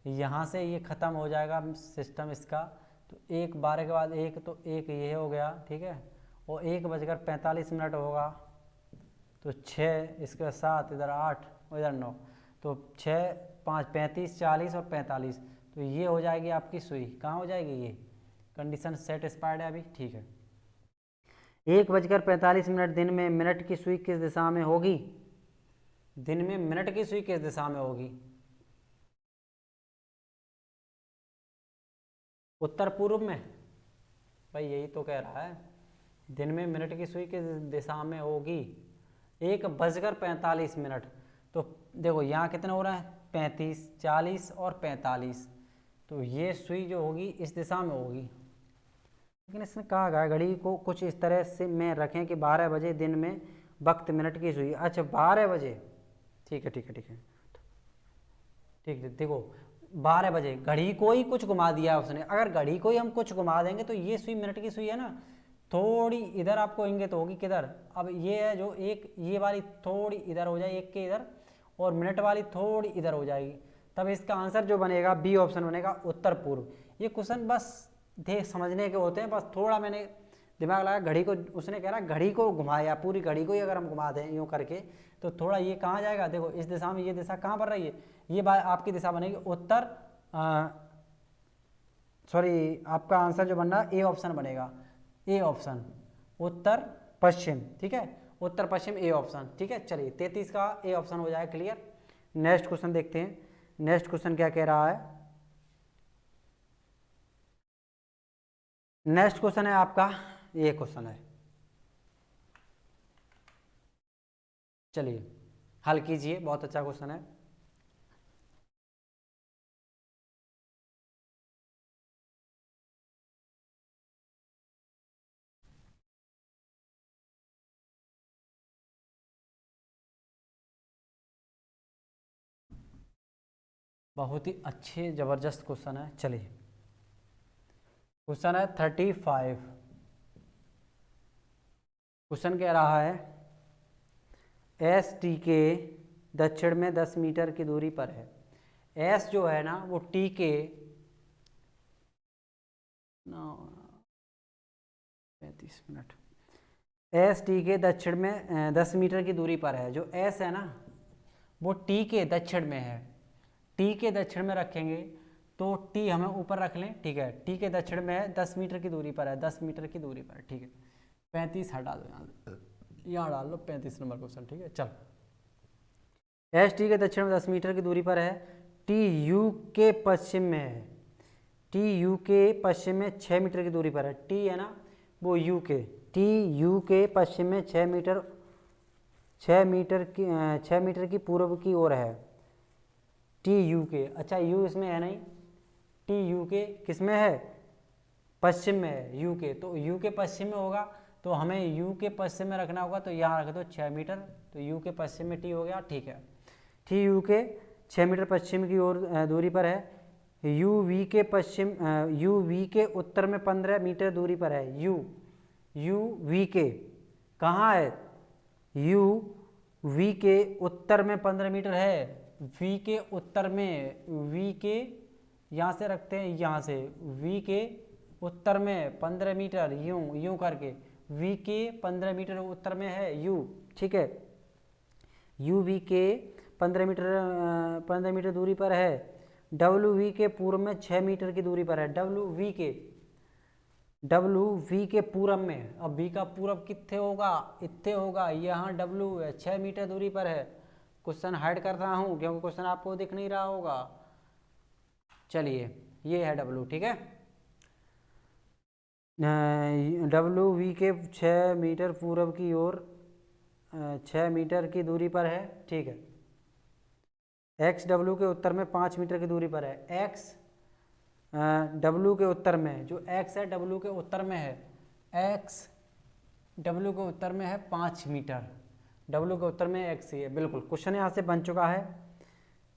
यहाँ से ये ख़त्म हो जाएगा सिस्टम इसका, तो 1 12 के बाद 1, तो 1 ये हो गया, ठीक है, और 1:45 होगा तो 6, इसके 7, इधर 8 और इधर 9, तो 6 5 35 40 और 45, तो ये हो जाएगी आपकी सुई, कहाँ हो जाएगी, ये कंडीशन सेटिस्फाइड है अभी, ठीक है। 1:45 दिन में मिनट की सुई किस दिशा में होगी, दिन में मिनट की सुई किस दिशा में होगी, उत्तर पूर्व में, भाई यही तो कह रहा है, दिन में मिनट की सुई किस दिशा में होगी, 1:45, तो देखो यहाँ कितने हो रहा है, 35 40 और 45, तो ये सुई जो होगी इस दिशा में होगी। लेकिन इसने कहा गया घड़ी को कुछ इस तरह से में रखें कि 12 बजे दिन में वक्त मिनट की सुई, अच्छा 12 बजे, ठीक है ठीक है ठीक है ठीक है, देखो 12 बजे घड़ी को ही कुछ घुमा दिया उसने, अगर घड़ी को ही हम कुछ घुमा देंगे तो ये सुई मिनट की सुई है ना, थोड़ी इधर आपको इंगित होगी किधर, अब ये है जो एक, ये वाली थोड़ी इधर हो जाएगी, एक के इधर, और मिनट वाली थोड़ी इधर हो जाएगी, तब इसका आंसर जो बनेगा बी ऑप्शन बनेगा, उत्तर पूर्व। ये क्वेश्चन बस देख समझने के होते हैं, बस थोड़ा मैंने दिमाग लगा, घड़ी को उसने कह रहा घड़ी को घुमाया, पूरी घड़ी को ही अगर हम घुमा दें यूँ करके तो थोड़ा ये कहाँ जाएगा, देखो इस दिशा में, ये दिशा कहाँ पर रही है, ये बात आपकी दिशा बनेगी उत्तर, सॉरी आपका आंसर जो बन रहा है ए ऑप्शन बनेगा, ए ऑप्शन उत्तर पश्चिम, ठीक है, उत्तर पश्चिम ए ऑप्शन, ठीक है। चलिए 33 का ए ऑप्शन हो जाए क्लियर। नेक्स्ट क्वेश्चन देखते हैं, नेक्स्ट क्वेश्चन क्या कह रहा है। नेक्स्ट क्वेश्चन है आपका, ये क्वेश्चन है, चलिए हल कीजिए, बहुत अच्छा क्वेश्चन है। बहुत ही अच्छे जबरदस्त क्वेश्चन है। चलिए क्वेश्चन है 35। क्वेश्चन कह रहा है एस टी के दक्षिण में 10 मीटर की दूरी पर है। एस जो है ना वो टी के 35 मिनट, एस टी के दक्षिण में 10 मीटर की दूरी पर है। जो एस है ना वो टी के दक्षिण में है, टी के दक्षिण में रखेंगे तो टी हमें ऊपर रख लें, ठीक है, टी के दक्षिण में है, 10 मीटर की दूरी पर है, 10 मीटर की दूरी पर, ठीक है। 35 हटा दो, यहाँ डाल लो 35 नंबर क्वेश्चन, ठीक है। चल एस टी के दक्षिण में 10 मीटर की दूरी पर है, टी यू के पश्चिम में है, टी यू के पश्चिम में 6 मीटर की दूरी पर है। टी है ना वो यू के, टी यू के पश्चिम में 6 मीटर की पूर्व की ओर है, टी यू के, अच्छा यू इसमें है नहीं, टी यू के किस में है, पश्चिम में है, यू के, तो यू के पश्चिम में होगा तो हमें यू के पश्चिम में रखना होगा, तो यहाँ रख दो 6 मीटर, तो यू के पश्चिम में टी हो गया, ठीक है। टी यू के 6 मीटर पश्चिम की ओर दूरी पर है, यू वी के पश्चिम, यू वी के उत्तर में 15 मीटर दूरी पर है, यू वी के कहाँ है, यू वी के उत्तर में 15 मीटर है, वी के उत्तर में, वी के यहाँ से रखते हैं, यहाँ से वी के उत्तर में 15 मीटर, यूं करके वी के 15 मीटर उत्तर में है यू, ठीक है, यू वी के 15 मीटर दूरी पर है, डब्ल्यू वी के पूर्व में 6 मीटर की दूरी पर है, डब्ल्यू वी के पूरब में, अब वी का पूरब कितने होगा, इतने होगा, यहाँ डब्ल्यू है 6 मीटर दूरी पर है। क्वेश्चन हाइड कर रहा हूँ क्योंकि क्वेश्चन आपको दिख नहीं रहा होगा। चलिए ये है डब्ल्यू, ठीक है, डब्ल्यू वी के 6 मीटर पूर्व की ओर 6 मीटर की दूरी पर है, ठीक है। एक्स डब्ल्यू के उत्तर में 5 मीटर की दूरी पर है, एक्स डब्ल्यू के उत्तर में, जो एक्स है डब्ल्यू के उत्तर में है, एक्स डब्ल्यू के उत्तर में है 5 मीटर, डब्ल्यू के उत्तर में एक्स ही है, बिल्कुल क्वेश्चन यहाँ से बन चुका है।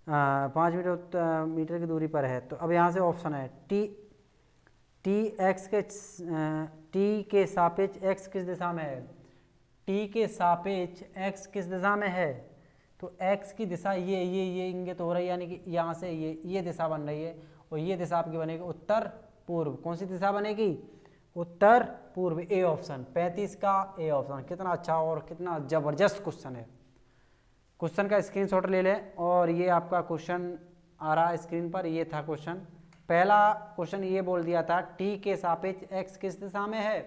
5 मीटर की दूरी पर है, तो अब यहाँ से ऑप्शन है टी के सापेक्ष एक्स किस दिशा में है, टी के सापेक्ष एक्स किस दिशा में है, तो एक्स की दिशा ये इंगित हो रही है, यानी कि यहाँ से ये दिशा बन रही है, और ये दिशा आपकी बनेगी उत्तर पूर्व। कौन सी दिशा बनेगी, उत्तर पूर्व, ए ऑप्शन, 35 का ए ऑप्शन। कितना अच्छा और कितना जबरदस्त क्वेश्चन है। क्वेश्चन का स्क्रीनशॉट ले लें, और ये आपका क्वेश्चन आ रहा है स्क्रीन पर, ये था क्वेश्चन। पहला क्वेश्चन ये बोल दिया था टी के सापेक्ष एक्स किस दिशा में है,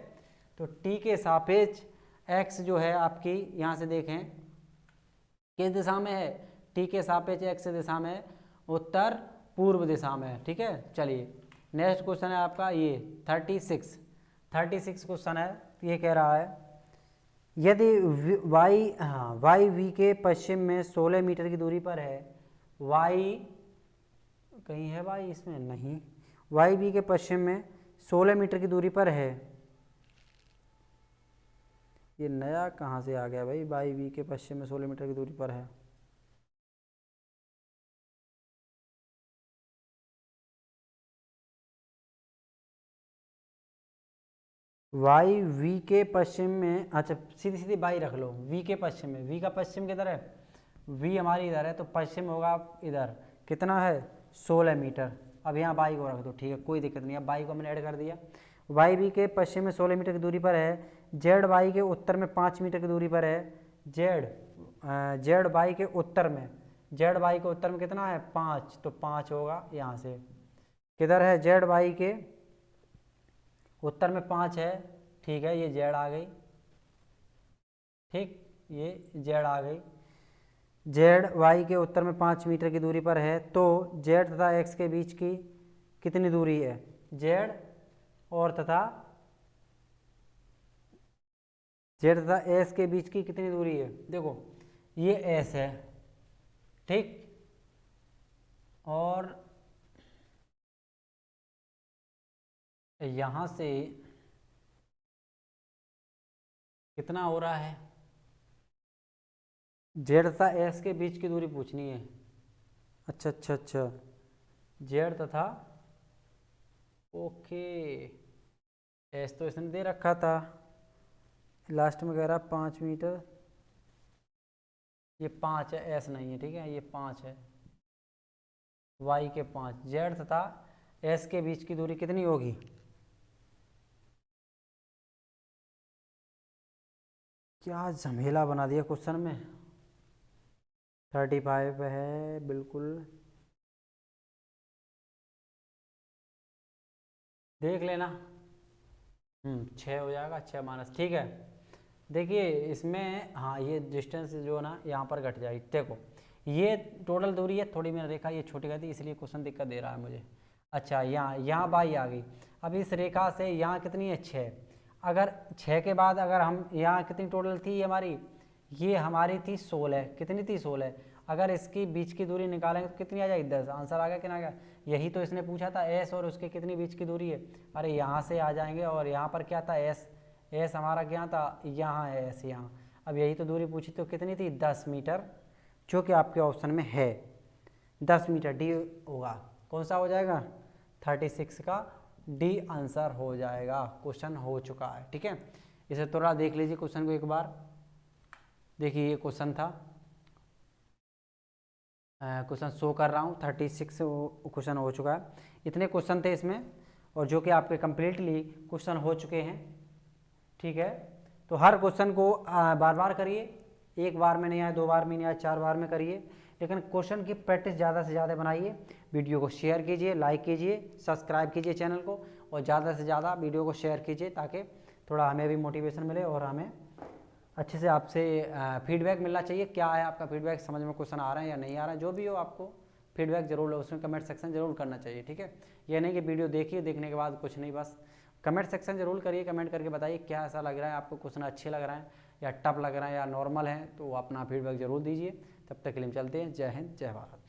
तो टी के सापेक्ष एक्स जो है आपकी, यहाँ से देखें किस दिशा में है, टी के सापेक्ष एक्स दिशा में, उत्तर पूर्व दिशा में, ठीक है। चलिए नेक्स्ट क्वेश्चन है आपका ये 36 क्वेश्चन है। ये कह रहा है यदि वाई वी के पश्चिम में 16 मीटर की दूरी पर है, वाई कहीं है वाई इसमें नहीं, वाई वी के पश्चिम में 16 मीटर की दूरी पर है, ये नया कहाँ से आ गया भाई, वाई वी के पश्चिम में 16 मीटर की दूरी पर है, वाई वी के पश्चिम में, अच्छा सीधी वाई रख लो, वी के पश्चिम में, वी का पश्चिम किधर है, वी हमारी इधर है, तो पश्चिम होगा इधर, कितना है 16 मीटर। अब यहाँ वाई को रख दो, ठीक है, कोई दिक्कत नहीं है, वाई को मैंने ऐड कर दिया। वाई बी के पश्चिम में 16 मीटर की दूरी पर है, जेड वाई के उत्तर में 5 मीटर की दूरी पर है, जेड वाई के उत्तर में, जेड वाई के उत्तर में कितना है 5, तो 5 होगा यहाँ से। किधर है जेड वाई के उत्तर में 5 है, ठीक है, ये जेड आ गई, ठीक, ये जेड आ गई। जेड वाई के उत्तर में 5 मीटर की दूरी पर है, तो जेड तथा एक्स के बीच की कितनी दूरी है, जेड और तथा जेड तथा एस के बीच की कितनी दूरी है, देखो ये एस है, ठीक, और यहां से कितना हो रहा है, जेड तथा एस के बीच की दूरी पूछनी है। अच्छा अच्छा अच्छा, जेड तथा, ओके, एस तो इसने दे रखा था, लास्ट में कह रहा 5 मीटर, ये 5 है, एस नहीं है, ठीक है, ये 5 है, वाई के 5, जेड तथा एस के बीच की दूरी कितनी होगी, क्या झमेला बना दिया क्वेश्चन में। 35 है बिल्कुल, देख लेना, 6 हो जाएगा, 6 माइनस, ठीक है। देखिए इसमें हाँ ये डिस्टेंस जो है ना यहाँ पर घट जाएगी, देखो ये टोटल दूरी है, थोड़ी मैंने रेखा ये छोटी कर दी इसलिए क्वेश्चन दिक्कत दे रहा है मुझे। अच्छा यहाँ बाई आ गई, अब इस रेखा से यहाँ कितनी है 6, अगर 6 के बाद अगर हम यहाँ कितनी टोटल थी हमारी, ये हमारी थी 16, कितनी थी 16, अगर इसकी बीच की दूरी निकालेंगे तो कितनी आ जाएगी 10, आंसर आ गया कि ना आ गया, यही तो इसने पूछा था एस और उसके कितनी बीच की दूरी है, अरे यहाँ से आ जाएंगे और यहाँ पर क्या था एस, एस हमारा क्या था, यहाँ है एस यहाँ, अब यही तो दूरी पूछी तो कितनी थी 10 मीटर, जो कि आपके ऑप्शन में है 10 मीटर, डी होगा, कौन सा हो जाएगा 36 का डी आंसर हो जाएगा, क्वेश्चन हो चुका है, ठीक है। इसे थोड़ा देख लीजिए क्वेश्चन को एक बार, देखिए ये क्वेश्चन था, क्वेश्चन शो कर रहा हूँ 36 क्वेश्चन हो चुका है, इतने क्वेश्चन थे इसमें और जो कि आपके कम्प्लीटली क्वेश्चन हो चुके हैं, ठीक है। तो हर क्वेश्चन को बार बार करिए, एक बार में नहीं आया, 2 बार में नहीं आया, 4 बार में करिए, लेकिन क्वेश्चन की प्रैक्टिस ज़्यादा से ज़्यादा बनाइए, वीडियो को शेयर कीजिए, लाइक कीजिए, सब्सक्राइब कीजिए चैनल को और ज़्यादा से ज़्यादा वीडियो को शेयर कीजिए ताकि थोड़ा हमें भी मोटिवेशन मिले और हमें अच्छे से आपसे फीडबैक मिलना चाहिए, क्या है आपका फीडबैक, समझ में क्वेश्चन आ रहा है या नहीं आ रहा है, जो भी हो आपको फीडबैक जरूर उसमें कमेंट सेक्शन जरूर करना चाहिए, ठीक है। ये नहीं कि वीडियो देखिए देखने के बाद कुछ नहीं, बस कमेंट सेक्शन जरूर करिए, कमेंट करके बताइए क्या ऐसा लग रहा है आपको, क्वेश्चन अच्छे लग रहे हैं या टफ लग रहा है या नॉर्मल है, तो अपना फीडबैक जरूर दीजिए। तब तक के लिए चलते हैं, जय हिंद जय भारत।